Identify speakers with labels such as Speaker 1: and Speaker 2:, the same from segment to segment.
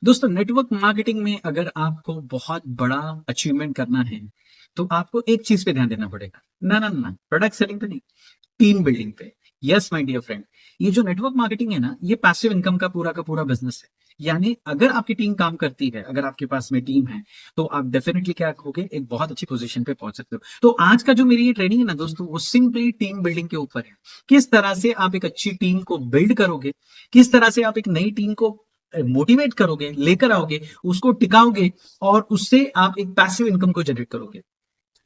Speaker 1: दोस्तों network marketing में अगर आपको बहुत बड़ा अचीवमेंट करना है तो आपको एक चीज पे ध्यान देना पड़ेगा। ना प्रोडक्ट सेलिंग पे नहीं, टीम बिल्डिंग पे। यस माय डियर फ्रेंड, ये जो नेटवर्क मार्केटिंग है ना, ये पैसिव इनकम का पूरा बिजनेस है। यानी अगर आपकी टीम काम करती है, अगर आपके पास में टीम है, तो आप डेफिनेटली क्या होगे, एक बहुत अच्छी पोजीशन पे पहुंच सकते हो। तो आज का जो मेरी ये ट्रेनिंग है ना दोस्तों, वो सिंपली टीम बिल्डिंग के ऊपर है। किस तरह से आप एक अच्छी टीम को बिल्ड करोगे, किस तरह से आप एक नई टीम को मोटिवेट करोगे, लेकर आओगे, उसको टिकाओगे और उससे आप एक पैसिव इनकम को जनरेट करोगे।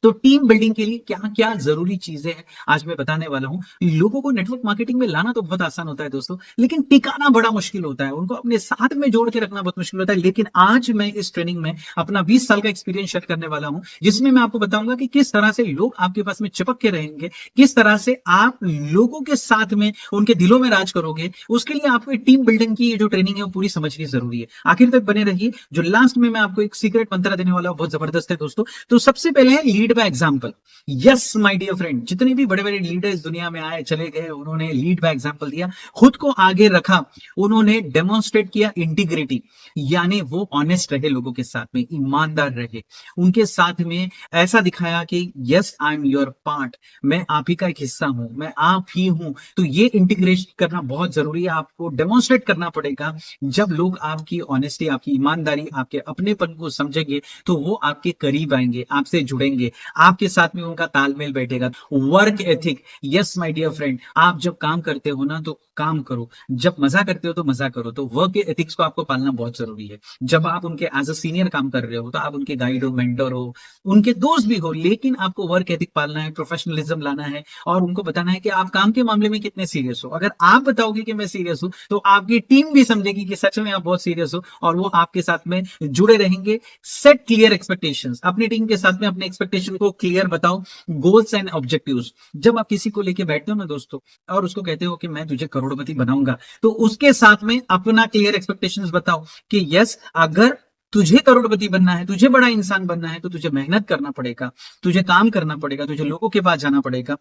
Speaker 1: तो टीम बिल्डिंग के लिए क्या क्या जरूरी चीजें हैं, आज मैं बताने वाला हूं। लोगों को नेटवर्क मार्केटिंग में लाना तो बहुत आसान होता है दोस्तों, लेकिन टिकाना बड़ा मुश्किल होता है, उनको अपने साथ में जोड़ के रखना बहुत मुश्किल होता है। लेकिन आज मैं इस ट्रेनिंग में अपना 20 साल का एक्सपीरियंस शेयर करने वाला हूं, जिसमें मैं आपको बताऊंगा कि किस तरह से लोग आपके पास में चिपक के रहेंगे, किस तरह से आप लोगों के साथ में उनके दिलों में राज करोगे। उसके लिए आपको टीम बिल्डिंग की ये जो ट्रेनिंग है वो पूरी समझनी जरूरी है। आखिर तक बने रहिए। जो लास्ट में मैं आपको एक सीक्रेट मंत्र देने वाला हूं, बहुत जबरदस्त है दोस्तों। तो सबसे पहले है lead by example. Yes my dear friend, जितने भी बड़े बड़े लीडर इस दुनिया में आए चले गए, उन्होंने लीड बाय एग्जांपल दिया, खुद को आगे रखा, उन्होंने डेमोन्स्ट्रेट किया इंटीग्रिटी। यानी वो ऑनेस्ट रहे, लोगों के साथ में ईमानदार रहे, उनके साथ में ऐसा दिखाया कि yes I am your part, मैं आप ही का एक हिस्सा हूं, मैं आप ही हूं। तो ये इंटीग्रेशन करना बहुत जरूरी है, आपको डेमोन्स्ट्रेट करना पड़ेगा। जब लोग आपकी ऑनेस्टी, आपकी ईमानदारी, आपके अपनेपन को समझेंगे, तो वो आपके करीब आएंगे, आपसे जुड़ेंगे, आपके साथ में उनका तालमेल बैठेगा। Work ethic, yes my dear friend, आप जब काम करते हो ना तो काम करो, जब मजा करते हो तो मजा करो। तो वर्क एथिक्स को आपको पालना बहुत जरूरी है। जब आप उनके एज अ सीनियर काम कर रहे हो, तो आप उनके गाइड हो, मेंटर हो, उनके दोस्त भी हो, लेकिन आपको वर्क एथिक पालना है, प्रोफेशनलिज्म लाना है और उनको बताना है कि आप काम के मामले में कितने सीरियस हो। अगर आप बताओगे कि मैं सीरियस हूं, तो आपकी टीम भी समझेगी कि सच में आप बहुत सीरियस हो और वो आपके साथ में जुड़े रहेंगे। सेट क्लियर एक्सपेक्टेशंस, अपनी टीम के साथ में अपने एक्सपेक्टेशन को क्लियर बताओ। गोल्स एंड ऑब्जेक्टिव्स, जब आप किसी को लेके बैठते हो ना दोस्तों, और उसको कहते हो कि मैं तुझे करोड़पति बनाऊंगा, तो उसके साथ में अपना क्लियर एक्सपेक्टेशंस बताओ कि यस, अगर तुझे करोड़पति बनना है, तुझे बड़ा इंसान बनना है, तो तुझे मेहनत करना पड़ेगा, तुझे काम करना पड़ेगा, तुझे लोगों के पास जाना पड़ेगा।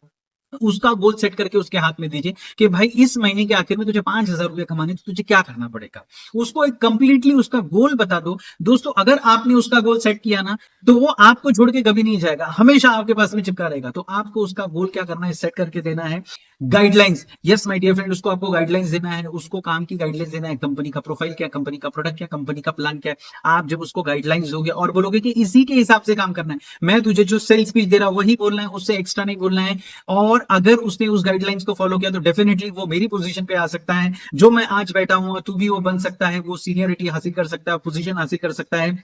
Speaker 1: उसका गोल सेट करके उसके हाथ में दीजिए कि भाई इस महीने के आखिर में तुझे 5,000 रुपए कमाने, तो तुझे क्या करना पड़ेगा। उसको एक कंप्लीटली उसका गोल बता दो दोस्तों। अगर आपने उसका गोल सेट किया ना, तो वो आपको छोड़ के कभी नहीं जाएगा, हमेशा आपके पास में चिपका रहेगा। तो आपको उसका गोल क्या करना है, सेट करके देना है। Guidelines, yes my dear friend, उसको आपको गाइडलाइंस देना है, उसको काम की गाइडलाइंस देना है। कंपनी का प्रोफाइल क्या, कंपनी का प्रोडक्ट क्या, कंपनी का प्लान क्या है। आप जब उसको गाइडलाइंस दोगे और बोलोगे कि इसी के हिसाब से काम करना है, मैं तुझे जो सेल्स पिच दे रहा हूं वही बोलना है, उससे एक्स्ट्रा नहीं बोलना है, और अगर उसने उस गाइडलाइंस को फॉलो किया, तो डेफिनेटली वो मेरी पोजीशन पे आ सकता है। जो मैं आज बैठा हूं तू भी वो बन सकता है, वो सीनियरिटी हासिल कर सकता है, पोजीशन हासिल कर सकता है।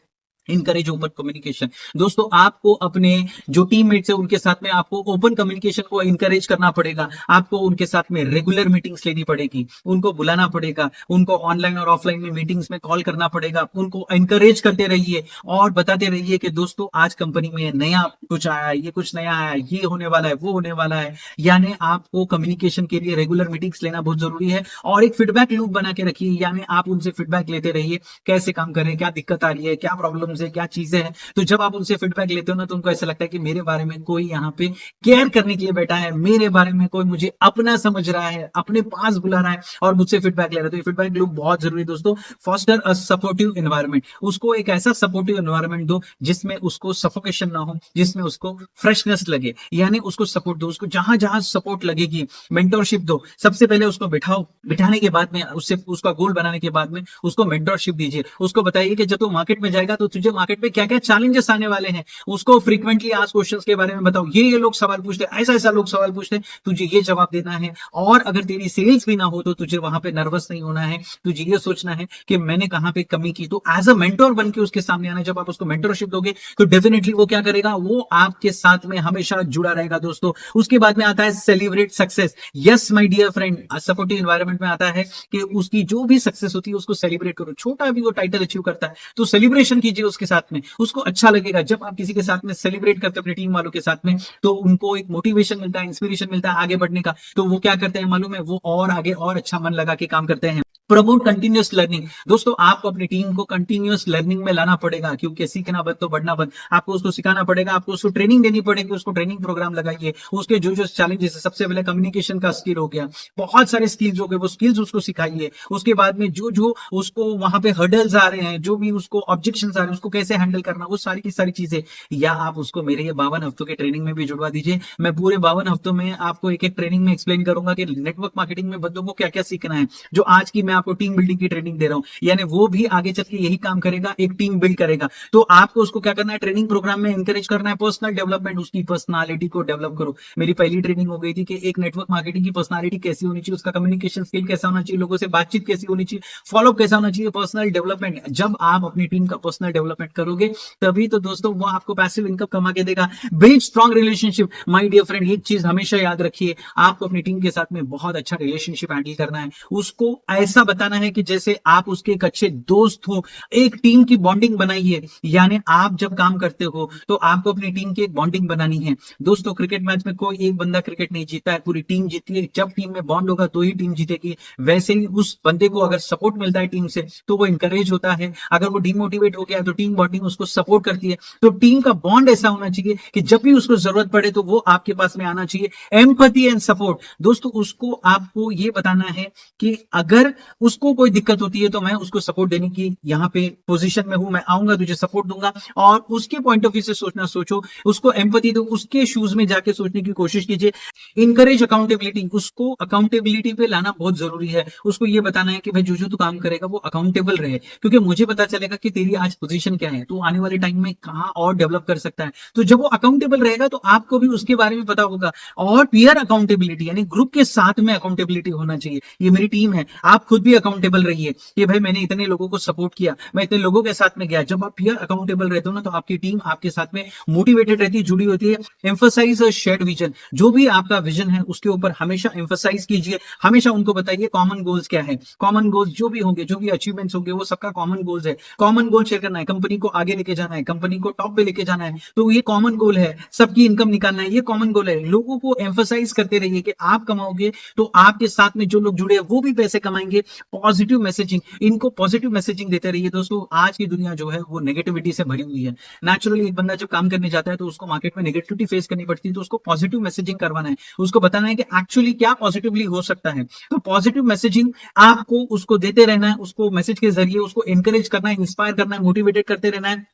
Speaker 1: Encourage open communication. दोस्तों आपको अपने जो टीममेट्स है उनके साथ में आपको ओपन कम्युनिकेशन को इनकरेज करना पड़ेगा। आपको उनके साथ में रेगुलर मीटिंग्स लेनी पड़ेगी, उनको बुलाना पड़ेगा, उनको ऑनलाइन और ऑफलाइन में मीटिंग्स में कॉल करना पड़ेगा। उनको एनकरेज करते रहिए और बताते रहिए कि दोस्तों आज कंपनी में नया कुछ आया है, ये कुछ नया आया है, ये होने वाला है, वो होने वाला है। यानी आपको कम्युनिकेशन के लिए रेगुलर मीटिंग्स लेना बहुत जरूरी है और एक फीडबैक लूप बना के रखिए। यानी आप उनसे फीडबैक लेते रहिए, कैसे काम कर रहे हैं, क्या दिक्कत आ रही है, क्या प्रॉब्लम है, क्या चीजें हैं। तो जब आप उनसे फीडबैक लेते हो ना, तो उनको ऐसा लगता है कि मेरे बारे में कोई यहाँ पे केयर करने के लिए बैठा है, मेरे बारे में कोई मुझे अपना समझ रहा है, अपने पास बुला रहा है और मुझसे फीडबैक ले रहा है। तो ये फीडबैक लूप बहुत जरूरी है दोस्तों। फॉस्टर अ सपोर्टिव एनवायरनमेंट, उसको एक ऐसा सपोर्टिव एनवायरनमेंट दो जिसमें उसको सफोकेशन ना हो, जिसमें उसको फ्रेशनेस लगे। यानी उसको सपोर्ट दो, उसको जहां जहां सपोर्ट लगेगी मेंटरशिप दो। सबसे पहले उसको बिठाओ, बिठाने के बाद में उससे उसका गोल बनाने के बाद में उसको मेंटरशिप दीजिए। उसको बताइए कि जब तू मार्केट में जाएगा तो तुझे मार्केट में क्या क्या चैलेंजेस आने वाले हैं। उसको फ्रीक्वेंटली आज क्वेश्चंस के बारे में बताओ, ये लोग सवाल पूछते हैं, ऐसा ऐसा लोग सवाल पूछते हैं, तुझे ये जवाब देना है। और अगर तेरी सेल्स भी ना हो तो तुझे वहां पे नर्वस नहीं होना है, तुझे ये सोचना है कि मैंने कहां पे कमी की। तो एज अ मेंटोर बन के उसके सामने आना है। जब आप उसको मेंटरशिप दोगे तो डेफिनेटली वो क्या करेगा, वो आपके साथ में हमेशा जुड़ा रहेगा दोस्तों। उसके बाद में आता है celebrate success. Yes my dear friend, supportive environment में आता है कि उसकी जो भी सक्सेस होती है उसको सेलिब्रेट करो। छोटा भी वो टाइटल अचीव करता है तो सेलिब्रेशन कीजिए उसके साथ में, उसको अच्छा लगेगा। जब आप किसी के साथ में सेलिब्रेट करते हो अपनी टीम वालों के साथ में, तो उनको एक मोटिवेशन मिलता है, इंस्पिरेशन मिलता है आगे बढ़ने का। तो वो क्या करते हैं मालूम है, वो और आगे और अच्छा मन लगा के काम करते हैं। Promote continuous learning. दोस्तों आपको अपनी टीम को कंटिन्यूअस लर्निंग में लाना पड़ेगा, क्योंकि सीखना बंद तो बढ़ना बंद। आपको उसको सिखाना पड़ेगा, आपको उसको ट्रेनिंग देनी पड़ेगी, उसको ट्रेनिंग प्रोग्राम लगाइए। उसके जो जो चैलेंजेस है, सबसे पहले कम्युनिकेशन का स्किल हो गया, बहुत सारे स्किल्स हो गए, वो स्किल्स उसको सिखाइए। उसके बाद में जो जो उसको वहां पे हर्डल्स आ रहे हैं, जो भी उसको ऑब्जेक्शन आ रहे हैं, उसको कैसे हैंडल करना, वो सारी की सारी चीजें। या आप उसको मेरे ये 52 हफ्तों के ट्रेनिंग में भी जुड़वा दीजिए। मैं पूरे 52 हफ्तों में आपको एक एक ट्रेनिंग में एक्सप्लेन करूंगा कि नेटवर्क मार्केटिंग में बंदों को क्या क्या सीखना है। जो आज की मैं आपको टीम बिल्डिंग की ट्रेनिंग दे रहा हूं, यानी वो भी आगे चल के यही काम करेगा, एक टीम बिल्ड करेगा। तो आपको उसको क्या करना है, ट्रेनिंग प्रोग्राम में इंकरेज करना है पर्सनल डेवलपमेंट, उसकी पर्सनालिटी को डेवलप करो। मेरी पहली ट्रेनिंग हो गई थी कि एक नेटवर्क मार्केटिंग की पर्सनालिटी कैसी होनी चाहिए, उसका कम्युनिकेशन स्किल कैसा होना चाहिए, लोगों से बातचीत कैसी होनी चाहिए, फॉलोअप कैसा होना चाहिए, पर्सनल डेवलपमेंट। जब आप अपनी टीम का पर्सनल डेवलपमेंट करोगे, तभी तो दोस्तों वो आपको पैसिव इनकम कमा के देगा। Build strong relationship my dear friend, एक चीज हमेशा याद रखिए, आपको अपनी टीम के साथ में बहुत अच्छा रिलेशनशिप हैंडल करना है। उसको ऐसा बताना है कि जैसे आप उसके एक अच्छे दोस्त हो। एक टीम की बॉन्डिंग बनाइए, यानी आप जब काम करते हो तो आपको अपनी टीम की एक बॉन्डिंग बनानी है। दोस्तों क्रिकेट मैच में कोई एक बंदा क्रिकेट नहीं जीता है, पूरी टीम जीती है। जब टीम में बॉन्ड होगा तो ही टीम जीतेगी। वैसे ही उस बंदे को अगर सपोर्ट मिलता है टीम से, तो वो इंकरेज होता है। अगर वो डिमोटिवेट हो गया तो टीम बॉन्डिंग उसको सपोर्ट करती है। तो टीम का बॉन्ड ऐसा होना चाहिए कि जब भी उसको जरूरत पड़े तो वो आपके पास में आना चाहिए। एम्पैथी एंड सपोर्ट, दोस्तों उसको आपको ये बताना है कि अगर उसको कोई दिक्कत होती है तो मैं उसको सपोर्ट देने की यहाँ पे पोजीशन में हूं, मैं आऊंगा, तुझे सपोर्ट दूंगा। और उसके पॉइंट ऑफ व्यू से सोचना सोचो, उसको एम्पैथी दो, उसके शूज में जाके सोचने की कोशिश कीजिए। इनकरेज अकाउंटेबिलिटी, उसको अकाउंटेबिलिटी पे लाना बहुत जरूरी है। उसको ये बताना है कि भाई जो जो तू काम करेगा वो अकाउंटेबल रहे, क्योंकि मुझे पता चलेगा कि तेरी आज पोजीशन क्या है, तू आने वाले टाइम में कहां और डेवलप कर सकता है। तो जब वो अकाउंटेबल रहेगा तो आपको भी उसके बारे में पता होगा। और पीयर अकाउंटेबिलिटी, यानी ग्रुप के साथ में अकाउंटेबिलिटी होना चाहिए। ये मेरी टीम है, आप खुद भी अकाउंटेबल रहिए कि भाई मैंने इतने लोगों को सपोर्ट किया, मैं इतने लोगों के साथ में गया। जब आप पीयर अकाउंटेबल रहते हो ना, तो आपकी टीम आपके साथ में मोटिवेटेड रहती है, जुड़ी होती है। एम्फसाइज शेयर्ड विजन, जो भी आपका विजन है उसके ऊपर हमेशा एम्फसाइज कीजिए। हमेशा उनको बताइए कॉमन गोल्स क्या है। कॉमन गोल्स जो भी होंगे, जो भी अचीवमेंट्स होंगे, वो सबका कॉमन गोल्स है। कॉमन गोल शेयर करना है, कंपनी को आगे लेके जाना है, कंपनी को टॉप पे लेके जाना है। तो ये कॉमन गोल है। सबकी इनकम निकालना है, ये कॉमन गोल है। लोगों को एम्फसाइज करते रहिए कि आप कमाओगे तो आपके साथ में जो लोग जुड़े हैं वो भी पैसे कमाएंगे। पॉजिटिव मैसेजिंग, इनको पॉजिटिव मैसेजिंग देते रहिए। दोस्तों आज की दुनिया जो है वो नेगेटिविटी से भरी हुई है। नेचुरली एक बंदा जब काम करने जाता है तो उसको मार्केट में नेगेटिविटी फेस करनी पड़ती है, तो उसको पॉजिटिव मैसेजिंग करवाना है, उसको बताना है कि एक्चुअली क्या पॉजिटिवली हो सकता है। तो पॉजिटिव मैसेजिंग आपको उसको देते रहना है, उसको मैसेज के जरिए उसको एनकरेज करना है, इंस्पायर करना है, मोटिवेटेड करते रहना है।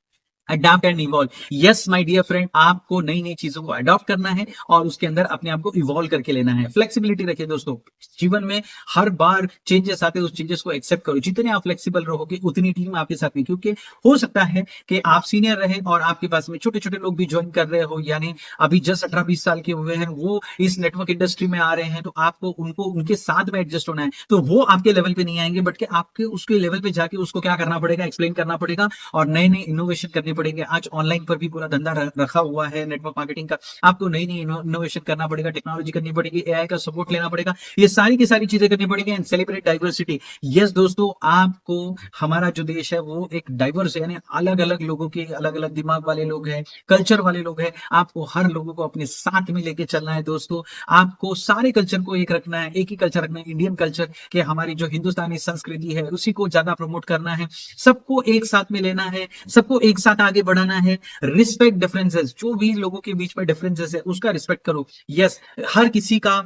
Speaker 1: Adopt and evolve, yes my dear friend, आपको नई नई चीजों को अडॉप्ट करना है और उसके अंदर अपने आप को इवॉल्व करके लेना है। फ्लेक्सिबिलिटी रखिए दोस्तों, जीवन में हर बार चेंजेस आते हैं, उस चेंजेस को एक्सेप्ट करो। जितने आप फ्लेक्सिबल रहोगे उतनी टीम आपके साथ में, क्योंकि हो सकता है कि आप सीनियर रहे और आपके पास में छोटे छोटे लोग भी ज्वाइन कर रहे हो, यानी अभी जस्ट 18-20 साल के हुए हैं, वो इस नेटवर्क इंडस्ट्री में आ रहे हैं। तो आपको उनको उनके साथ में एडजस्ट होना है। तो वो आपके लेवल पे नहीं आएंगे, बट आपके उसके लेवल पे जाके उसको क्या करना पड़ेगा, एक्सप्लेन करना पड़ेगा और नए नए इनोवेशन करने पड़ेंगे। आज ऑनलाइन पर भी पूरा धंधा रखा हुआ है नेटवर्क मार्केटिंग का। आपको नई नई इनोवेशन करना पड़ेगा, टेक्नोलॉजी करनी पड़ेगी, एआई का सपोर्ट लेना पड़ेगा, ये सारी की सारी चीजें करनी पड़ेगी। एंड सेलिब्रेट डाइवर्सिटी, यस दोस्तों, आपको, हमारा जो देश है वो एक डाइवर्स है, यानी अलग अलग लोगों के अलग अलग दिमाग वाले लोग हैं, कल्चर वाले लोग हैं। आपको हर लोगों को अपने साथ में लेके चलना है दोस्तों। आपको सारे कल्चर को एक रखना है, एक ही कल्चर रखना है, इंडियन कल्चर के, हमारी जो हिंदुस्तानी संस्कृति है उसी को ज्यादा प्रमोट करना है। सबको एक साथ में लेना है, सबको एक साथ आगे बढ़ाना है। रिस्पेक्ट डिफरेंसेस, जो भी लोगों के बीच में डिफरेंसेस है उसका रिस्पेक्ट करो। यस, हर किसी का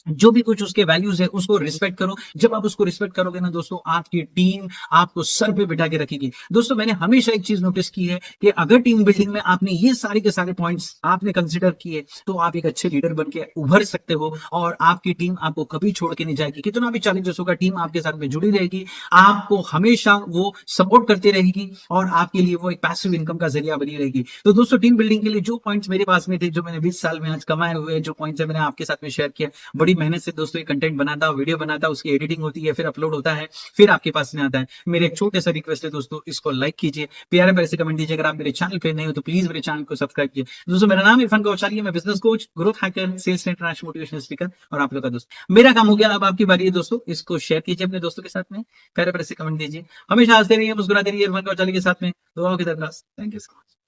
Speaker 1: जो भी कुछ उसके वैल्यूज है उसको रिस्पेक्ट करो। जब आप उसको रिस्पेक्ट करोगे ना दोस्तों, आपकी टीम आपको सर पे बिठा के रखेगी। दोस्तों मैंने हमेशा एक चीज नोटिस की है कि अगर टीम बिल्डिंग में आपने ये सारे के सारे पॉइंट्स आपने कंसिडर किए, तो आप एक अच्छे लीडर बन के उभर सकते हो और आपकी टीम आपको कभी छोड़ के नहीं जाएगी। कितना भी चैलेंजेस होगा, टीम आपके साथ में जुड़ी रहेगी, आपको हमेशा वो सपोर्ट करती रहेगी और आपके लिए वो एक पैसिव इनकम का जरिया बनी रहेगी। तो दोस्तों टीम बिल्डिंग के लिए जो पॉइंट्स मेरे पास में थे, जो मैंने 20 साल में आज कमाए हुए जो पॉइंट्स है, मैंने आपके साथ में शेयर किया। बड़ी मेहनत से दोस्तों ये कंटेंट बनाता, वीडियो बनाता, उसकी एडिटिंग होती है, फिर अपलोड होता है, फिर आपके पास में आता है। मेरे एक छोटे सा रिक्वेस्ट है दोस्तों, इसको लाइक कीजिए, प्यारे प्यारे से कमेंट दीजिए। अगर आप मेरे चैनल पे नए हो तो प्लीज मेरे चैनल को सब्सक्राइब कीजिए। दोस्तों मेरा नाम इरफान कौशाली है, मैं business coach, growth hacker, sales international motivational speaker और आप लोग का दोस्त। मेरा काम हो गया, अब आपकी बारी है दोस्तों। इसको शेयर कीजिए अपने दोस्तों के साथ में, प्यारे प्यारे से कमेंट दीजिए। हमेशा हंसते रहिए, मुस्कुराते रहिए, इरफान कौशाली के साथ में। दुआओं की दरख्वास्त। Thank you so much.